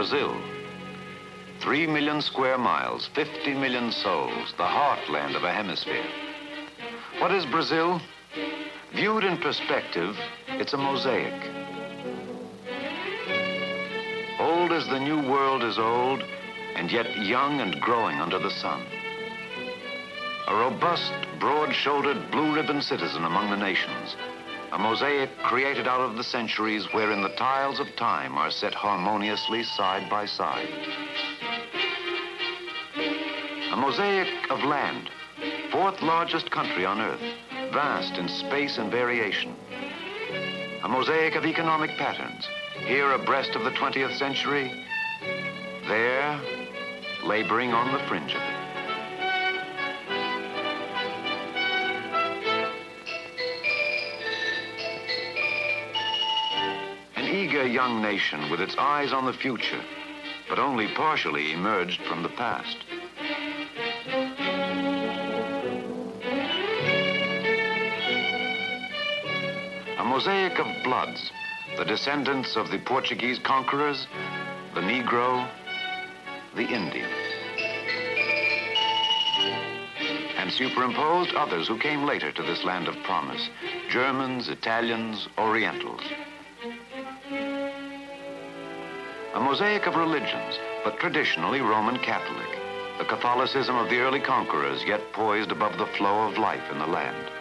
Brazil. 3 million square miles, 50 million souls, the heartland of a hemisphere. What is Brazil? Viewed in perspective, it's a mosaic. Old as the new world is old, and yet young and growing under the sun. A robust, broad-shouldered, blue-ribbon citizen among the nations. A mosaic created out of the centuries wherein the tiles of time are set harmoniously side by side. A mosaic of land, fourth largest country on earth, vast in space and variation. A mosaic of economic patterns, here abreast of the 20th century, there laboring on the fringe of it. An eager young nation with its eyes on the future, but only partially emerged from the past. A mosaic of bloods, the descendants of the Portuguese conquerors, the Negro, the Indian. And superimposed others who came later to this land of promise, Germans, Italians, Orientals. A mosaic of religions, but traditionally Roman Catholic, the Catholicism of the early conquerors, yet poised above the flow of life in the land.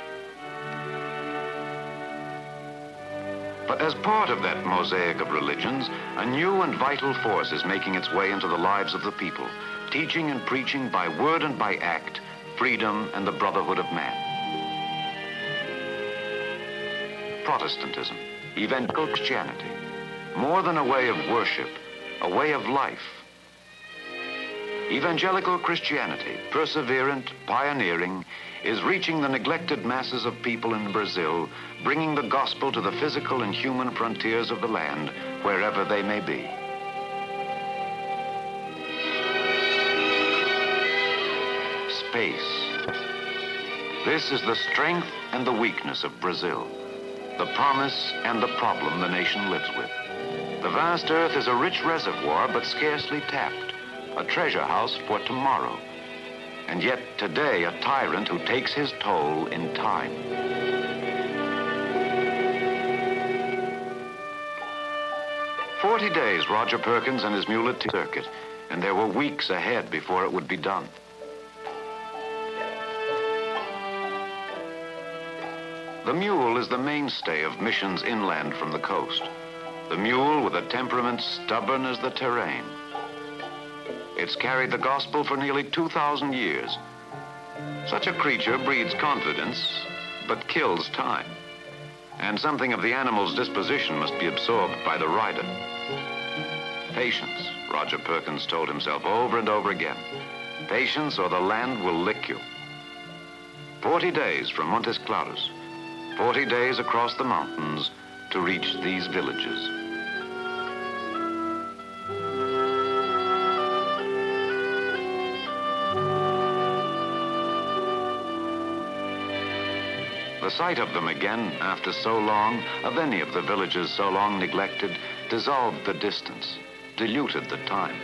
But as part of that mosaic of religions, a new and vital force is making its way into the lives of the people, teaching and preaching by word and by act, freedom and the brotherhood of man. Protestantism, evangelical Christianity, more than a way of worship, a way of life. Evangelical Christianity, perseverant, pioneering, is reaching the neglected masses of people in Brazil, bringing the gospel to the physical and human frontiers of the land, wherever they may be. Space. This is the strength and the weakness of Brazil, the promise and the problem the nation lives with. The vast earth is a rich reservoir, but scarcely tapped, a treasure house for tomorrow. And yet today, a tyrant who takes his toll in time. "40 days, Rodger Perkins and his muleteer circuit, and there were weeks ahead before it would be done. The mule is the mainstay of missions inland from the coast. The mule with a temperament stubborn as the terrain. It's carried the gospel for nearly 2,000 years. Such a creature breeds confidence, but kills time. And something of the animal's disposition must be absorbed by the rider. Patience, Rodger Perkins told himself over and over again. Patience or the land will lick you. 40 days from Montes Claros, 40 days across the mountains to reach these villages. The sight of them again, after so long, of any of the villages so long neglected, dissolved the distance, diluted the time.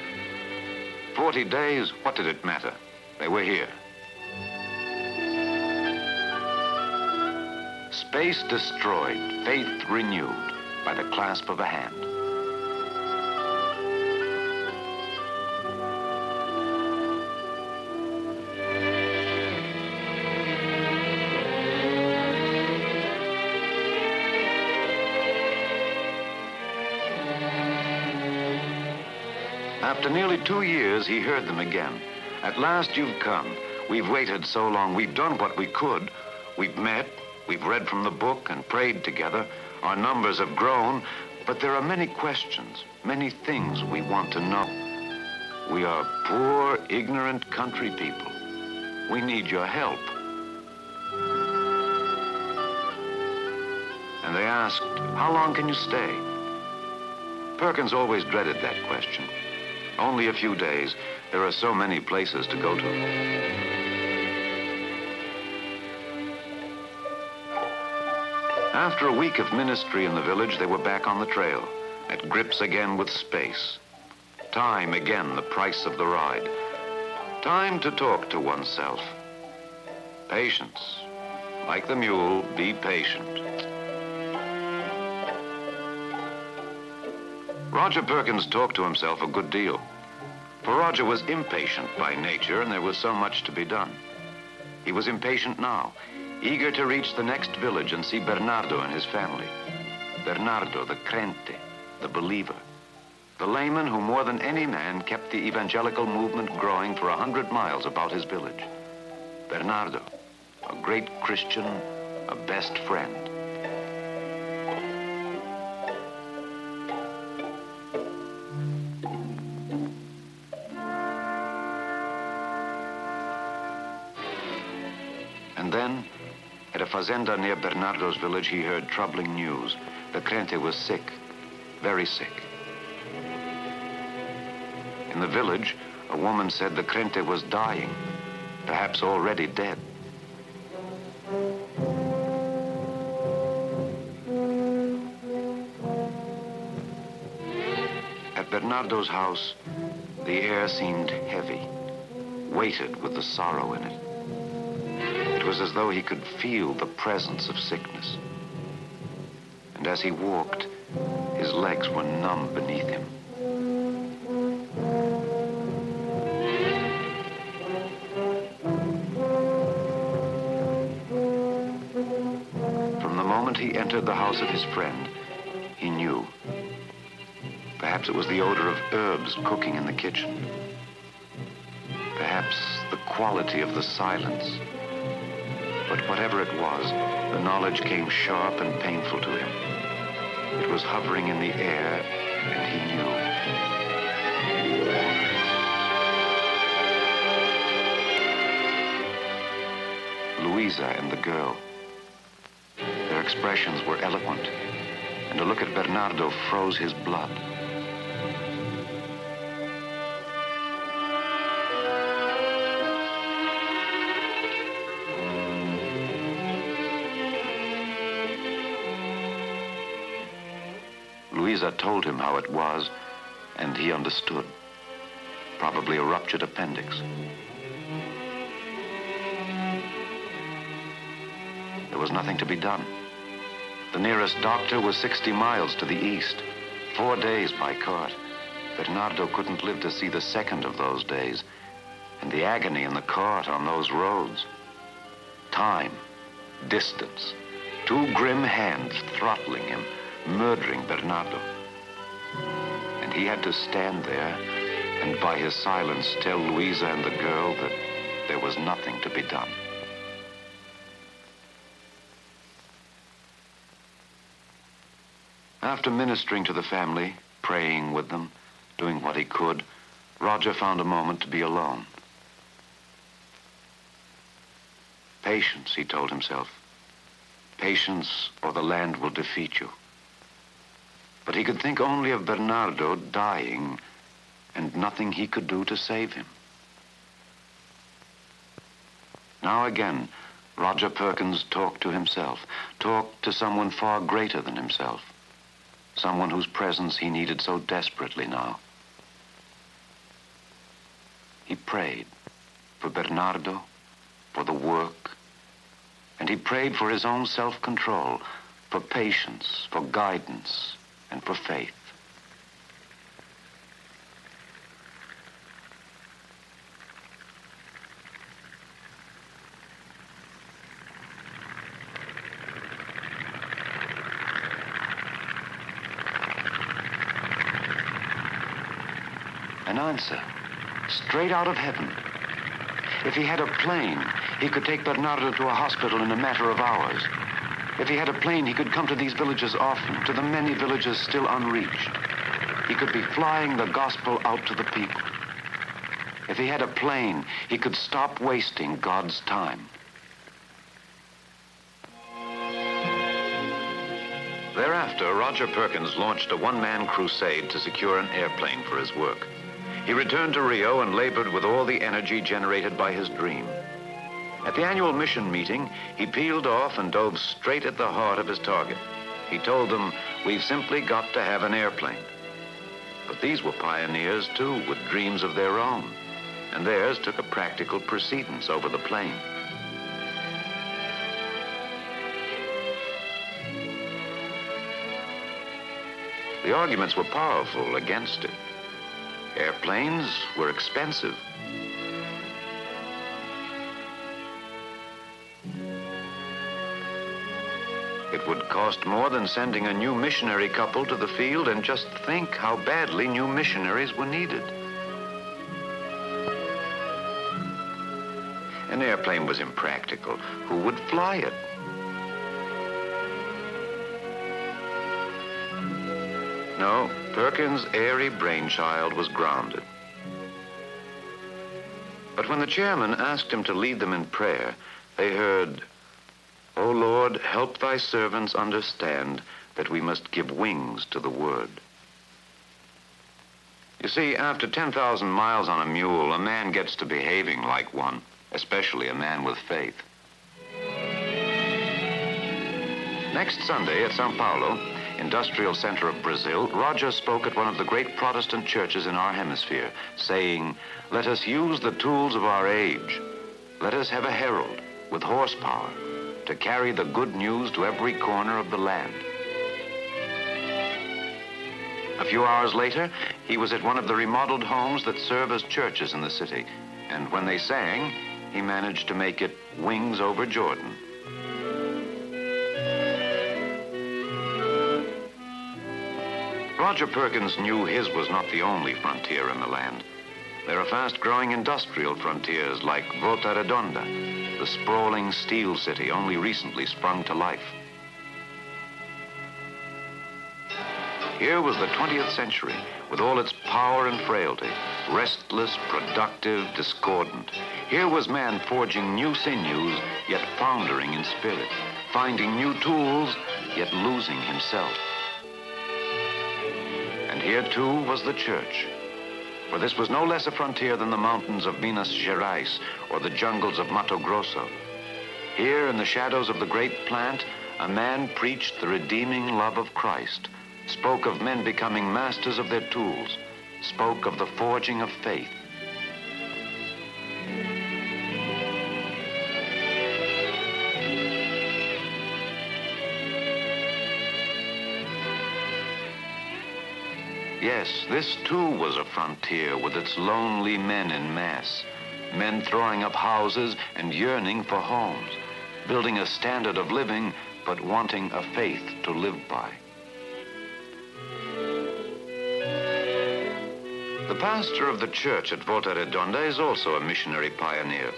40 days, what did it matter? They were here. Space destroyed, faith renewed by the clasp of a hand. After nearly 2 years, he heard them again. "At last you've come. We've waited so long. We've done what we could. We've met. We've read from the book and prayed together. Our numbers have grown, but there are many questions, many things we want to know. We are poor, ignorant country people. We need your help." And they asked, "How long can you stay?" Perkins always dreaded that question. Only a few days. There are so many places to go to. After a week of ministry in the village, they were back on the trail, at grips again with space. Time, again, the price of the ride. Time to talk to oneself. Patience. Like the mule, be patient. Rodger Perkins talked to himself a good deal. For Rodger was impatient by nature, and there was so much to be done. He was impatient now, eager to reach the next village and see Bernardo and his family. Bernardo, the crente, the believer. The layman who more than any man kept the evangelical movement growing for 100 miles about his village. Bernardo, a great Christian, a best friend. And then, at a fazenda near Bernardo's village, he heard troubling news. The crente was sick, very sick. In the village, a woman said the crente was dying, perhaps already dead. At Bernardo's house, the air seemed heavy, weighted with the sorrow in it. It was as though he could feel the presence of sickness. And as he walked, his legs were numb beneath him. From the moment he entered the house of his friend, he knew. Perhaps it was the odor of herbs cooking in the kitchen. Perhaps the quality of the silence. But whatever it was, the knowledge came sharp and painful to him. It was hovering in the air, and he knew. Louisa and the girl. Their expressions were eloquent, and a look at Bernardo froze his blood. Louisa told him how it was, and he understood. Probably a ruptured appendix. There was nothing to be done. The nearest doctor was 60 miles to the east, 4 days by cart. Bernardo couldn't live to see the second of those days, and the agony in the cart on those roads. Time, distance, 2 grim hands throttling him, murdering Bernardo. And he had to stand there and by his silence tell Louisa and the girl that there was nothing to be done. After ministering to the family, praying with them, doing what he could, Rodger found a moment to be alone. Patience, he told himself. Patience, or the land will defeat you. But he could think only of Bernardo dying and nothing he could do to save him. Now again, Rodger Perkins talked to himself, talked to someone far greater than himself, someone whose presence he needed so desperately now. He prayed for Bernardo, for the work, and he prayed for his own self-control, for patience, for guidance, and for faith. An answer, straight out of heaven. If he had a plane, he could take Bernardo to a hospital in a matter of hours. If he had a plane, he could come to these villages often, to the many villages still unreached. He could be flying the gospel out to the people. If he had a plane, he could stop wasting God's time. Thereafter, Rodger Perkins launched a one-man crusade to secure an airplane for his work. He returned to Rio and labored with all the energy generated by his dream. At the annual mission meeting, he peeled off and dove straight at the heart of his target. He told them, "We've simply got to have an airplane." But these were pioneers too, with dreams of their own, and theirs took a practical precedence over the plane. The arguments were powerful against it. Airplanes were expensive. It would cost more than sending a new missionary couple to the field, and just think how badly new missionaries were needed. An airplane was impractical. Who would fly it? No, Perkins' airy brainchild was grounded. But when the chairman asked him to lead them in prayer, they heard, "O Lord, help thy servants understand that we must give wings to the word." You see, after 10,000 miles on a mule, a man gets to behaving like one, especially a man with faith. Next Sunday at Sao Paulo, industrial center of Brazil, Rodger spoke at one of the great Protestant churches in our hemisphere, saying, "Let us use the tools of our age. Let us have a herald with horsepower to carry the good news to every corner of the land." A few hours later, he was at one of the remodeled homes that serve as churches in the city, and when they sang, he managed to make it Wings Over Jordan. Rodger Perkins knew his was not the only frontier in the land. There are fast-growing industrial frontiers like Volta Redonda, the sprawling steel city only recently sprung to life. Here was the 20th century, with all its power and frailty, restless, productive, discordant. Here was man forging new sinews, yet foundering in spirit, finding new tools, yet losing himself. And here, too, was the church. For this was no less a frontier than the mountains of Minas Gerais or the jungles of Mato Grosso. Here, in the shadows of the great plant, a man preached the redeeming love of Christ, spoke of men becoming masters of their tools, spoke of the forging of faith. Yes, this too was a frontier with its lonely men in mass, men throwing up houses and yearning for homes, building a standard of living but wanting a faith to live by. The pastor of the church at Volta Redonda is also a missionary pioneer.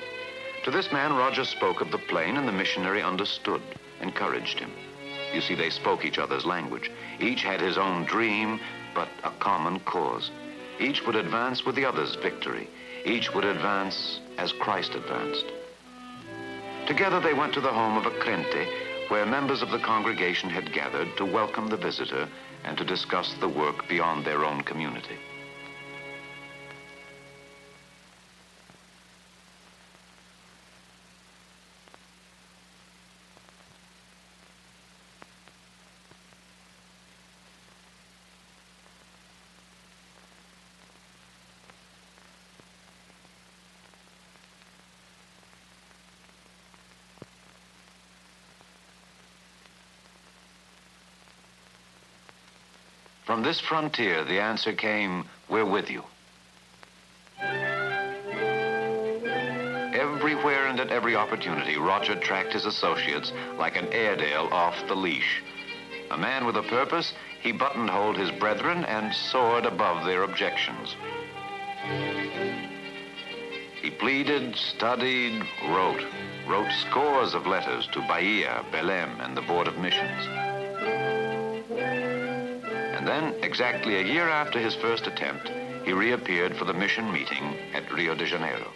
To this man, Rodger spoke of the plane, and the missionary understood, encouraged him. You see, they spoke each other's language. Each had his own dream, but a common cause. Each would advance with the other's victory. Each would advance as Christ advanced. Together they went to the home of a crente, where members of the congregation had gathered to welcome the visitor and to discuss the work beyond their own community. From this frontier, the answer came, "We're with you." Everywhere and at every opportunity, Rodger tracked his associates like an Airedale off the leash. A man with a purpose, he buttonholed his brethren and soared above their objections. He pleaded, studied, wrote scores of letters to Bahia, Belém, and the Board of Missions. And then, exactly a year after his first attempt, he reappeared for the mission meeting at Rio de Janeiro.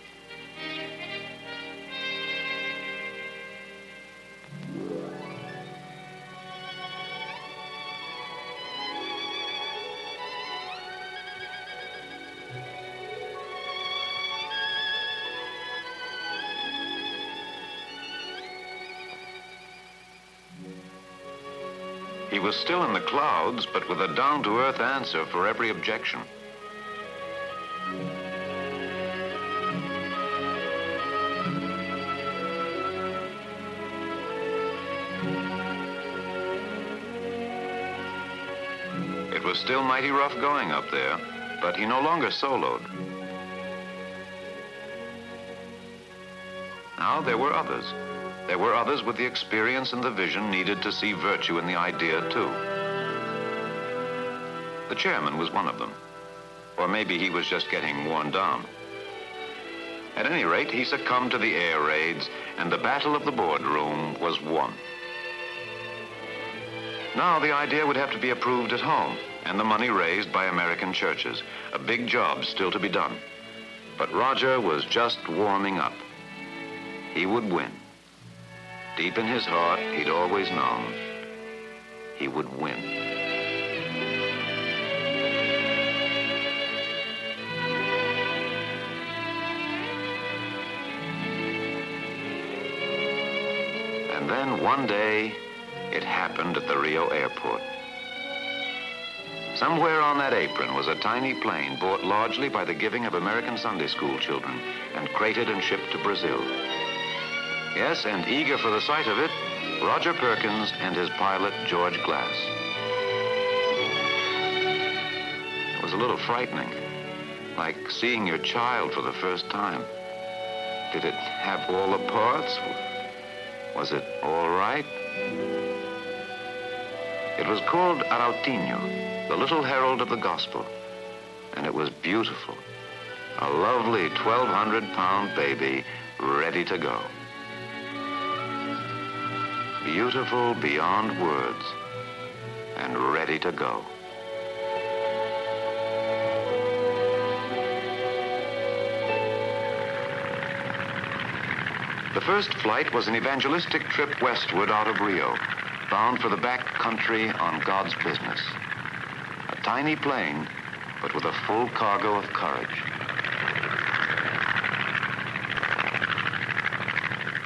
He was still in the clouds, but with a down-to-earth answer for every objection. It was still mighty rough going up there, but he no longer soloed. Now there were others. There were others with the experience and the vision needed to see virtue in the idea, too. The chairman was one of them. Or maybe he was just getting worn down. At any rate, he succumbed to the air raids, and the battle of the boardroom was won. Now the idea would have to be approved at home, and the money raised by American churches. A big job still to be done. But Rodger was just warming up. He would win. Deep in his heart, he'd always known he would win. And then one day, it happened at the Rio airport. Somewhere on that apron was a tiny plane bought largely by the giving of American Sunday school children and crated and shipped to Brazil. Yes, and eager for the sight of it, Rodger Perkins and his pilot, George Glass. It was a little frightening, like seeing your child for the first time. Did it have all the parts? Was it all right? It was called Arautinho, the little herald of the gospel, and it was beautiful. A lovely 1,200-pound baby ready to go. Beautiful beyond words, and ready to go. The first flight was an evangelistic trip westward out of Rio, bound for the back country on God's business. A tiny plane, but with a full cargo of courage.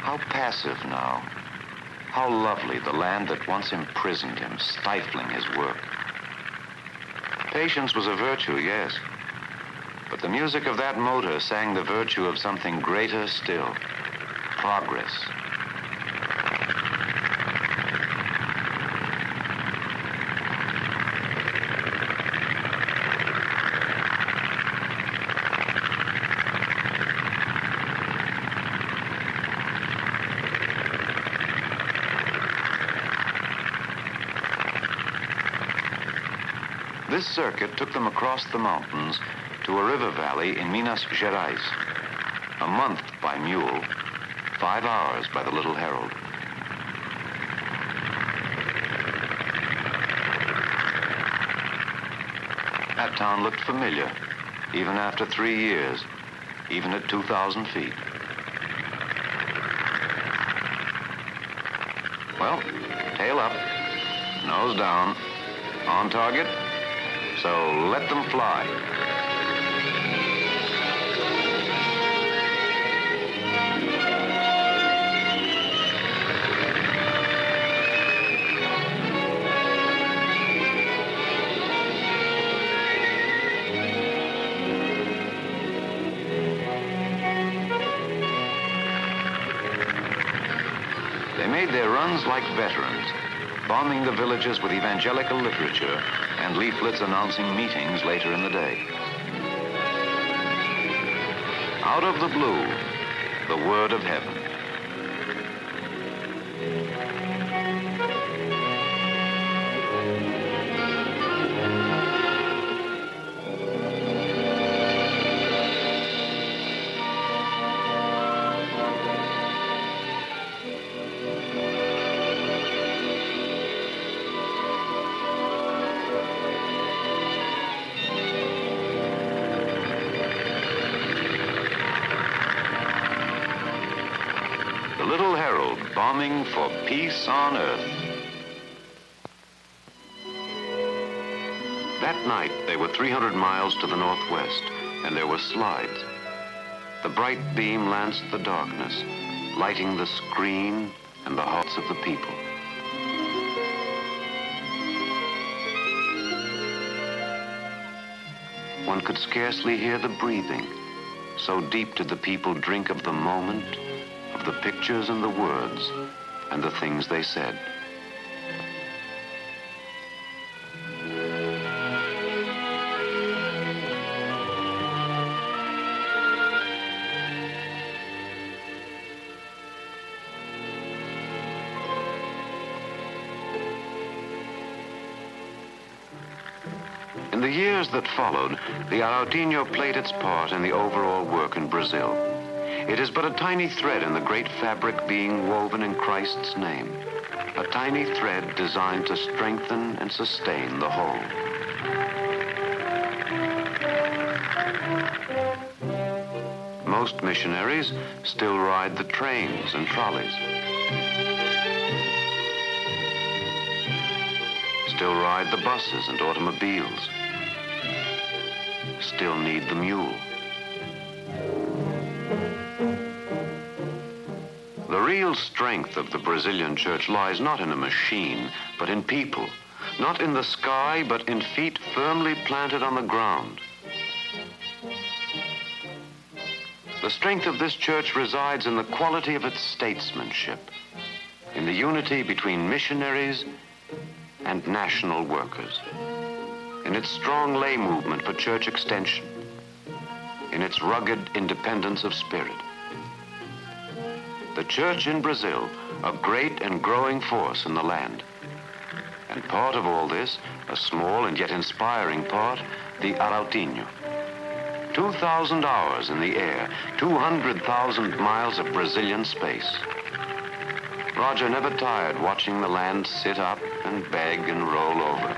How passive now. How lovely the land that once imprisoned him, stifling his work. Patience was a virtue, yes. But the music of that motor sang the virtue of something greater still. Progress. This circuit took them across the mountains to a river valley in Minas Gerais. A month by mule, 5 hours by the little herald. That town looked familiar, even after 3 years, even at 2,000 feet. Well, tail up, nose down, on target. So let them fly. They made their runs like veterans, bombing the villages with evangelical literature and leaflets announcing meetings later in the day. Out of the blue, the word of heaven. Little herald bombing for peace on earth. That night, they were 300 miles to the northwest, and there were slides. The bright beam lanced the darkness, lighting the screen and the hearts of the people. one could scarcely hear the breathing. So deep did the people drink of the moment, of the pictures and the words, and the things they said. In the years that followed, the Arautinho played its part in the overall work in Brazil. It is but a tiny thread in the great fabric being woven in Christ's name, a tiny thread designed to strengthen and sustain the whole. Most missionaries still ride the trains and trolleys, still ride the buses and automobiles, still need the mule. The real strength of the Brazilian church lies not in a machine, but in people. Not in the sky, but in feet firmly planted on the ground. The strength of this church resides in the quality of its statesmanship, in the unity between missionaries and national workers, in its strong lay movement for church extension, in its rugged independence of spirit. The church in Brazil, a great and growing force in the land. And part of all this, a small and yet inspiring part, the Arautinho. 2,000 hours in the air, 200,000 miles of Brazilian space. Rodger never tired watching the land sit up and beg and roll over.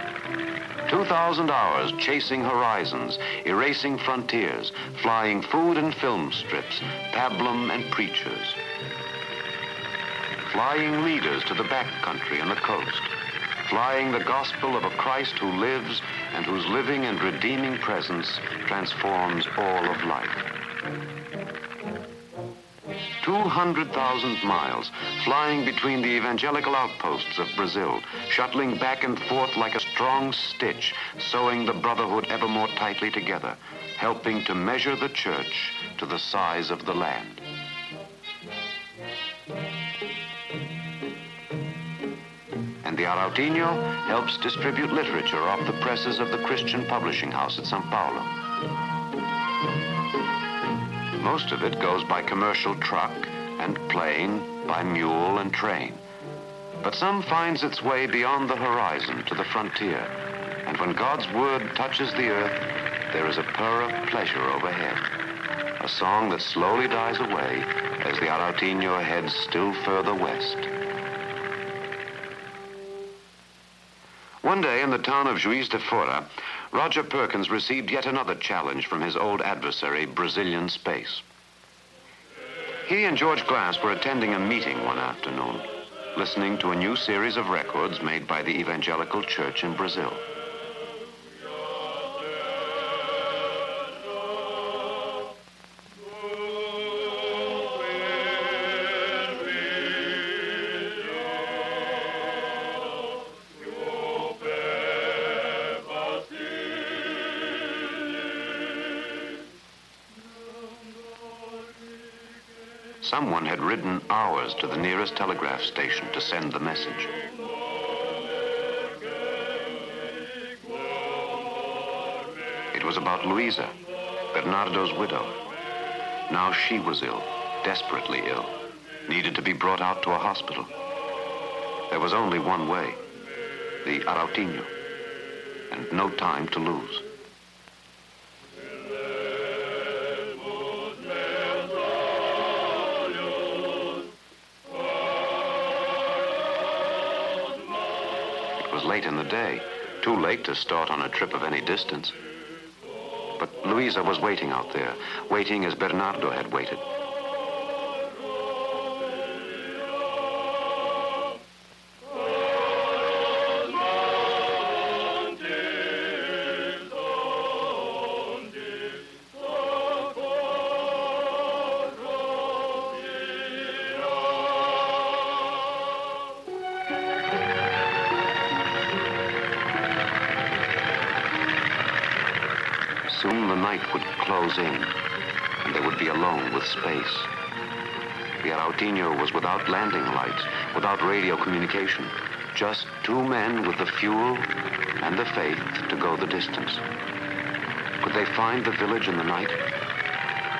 2,000 hours chasing horizons, erasing frontiers, flying food and film strips, pablum and preachers. Flying leaders to the backcountry and the coast. Flying the gospel of a Christ who lives and whose living and redeeming presence transforms all of life. 200,000 miles, flying between the evangelical outposts of Brazil, shuttling back and forth like a strong stitch, sewing the brotherhood ever more tightly together, helping to measure the church to the size of the land. And the Arautinho helps distribute literature off the presses of the Christian Publishing House at São Paulo. Most of it goes by commercial truck and plane, by mule and train. But some finds its way beyond the horizon to the frontier. And when God's word touches the earth, there is a purr of pleasure overhead. A song that slowly dies away as the Arautinho heads still further west. One day in the town of Juiz de Fora, Rodger Perkins received yet another challenge from his old adversary, Brazilian space. He and George Glass were attending a meeting one afternoon, listening to a new series of records made by the evangelical church in Brazil. Someone had ridden hours to the nearest telegraph station to send the message. It was about Luisa, Bernardo's widow. Now she was ill, desperately ill, needed to be brought out to a hospital. There was only one way, the Arautinho, and no time to lose. Late in the day, too late to start on a trip of any distance. But Luisa was waiting out there, waiting as Bernardo had waited. Soon the night would close in, and they would be alone with space. The Arautinho was without landing lights, without radio communication. Just two men with the fuel and the faith to go the distance. Could they find the village in the night?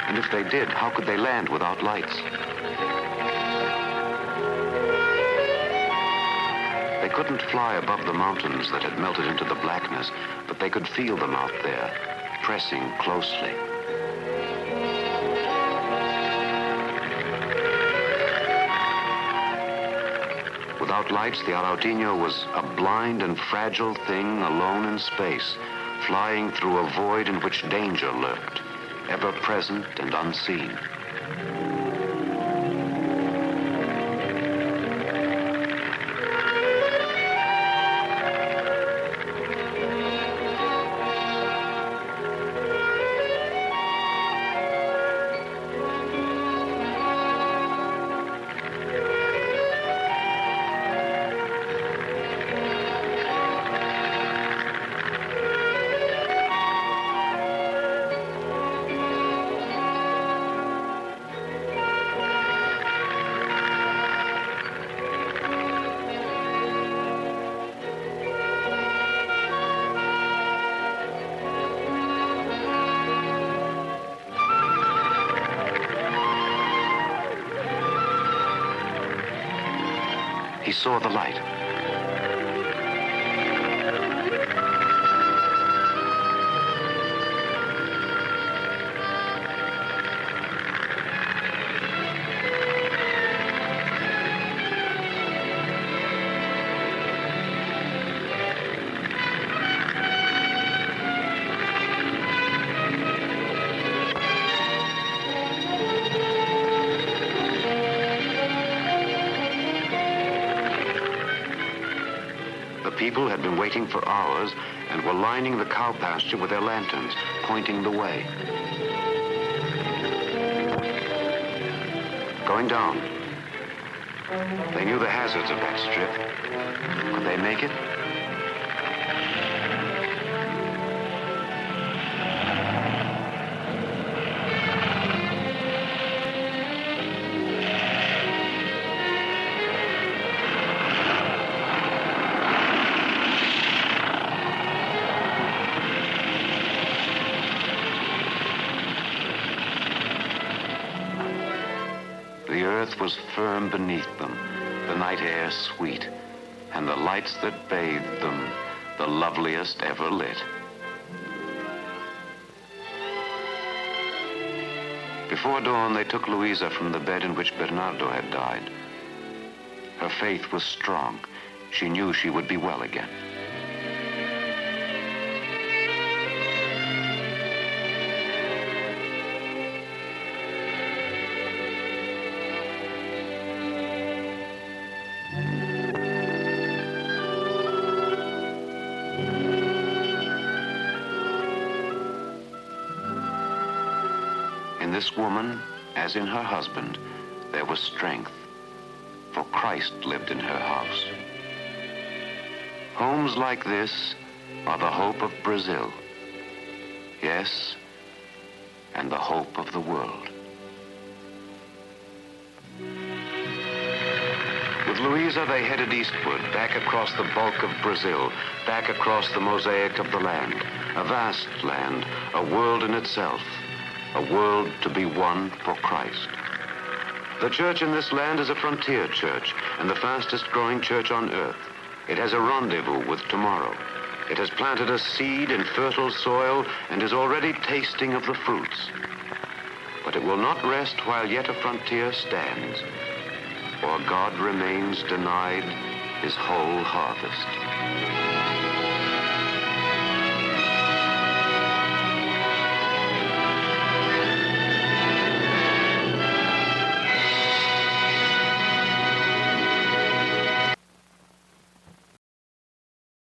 And if they did, how could they land without lights? They couldn't fly above the mountains that had melted into the blackness, but they could feel them out there, pressing closely. Without lights, the Arautinho was a blind and fragile thing alone in space, flying through a void in which danger lurked, ever present and unseen. He saw the light. People had been waiting for hours and were lining the cow pasture with their lanterns, pointing the way. Going down. They knew the hazards of that strip. Could they make it? The earth was firm beneath them, the night air sweet, and the lights that bathed them, the loveliest ever lit. Before dawn, they took Luisa from the bed in which Bernardo had died. Her faith was strong. She knew she would be well again. In this woman, as in her husband, there was strength, for Christ lived in her house. Homes like this are the hope of Brazil. Yes, and the hope of the world. With Luisa, they headed eastward, back across the bulk of Brazil, back across the mosaic of the land, a vast land, a world in itself, a world to be won for Christ. The church in this land is a frontier church and the fastest growing church on earth. It has a rendezvous with tomorrow. It has planted a seed in fertile soil and is already tasting of the fruits. But it will not rest while yet a frontier stands, or God remains denied his whole harvest.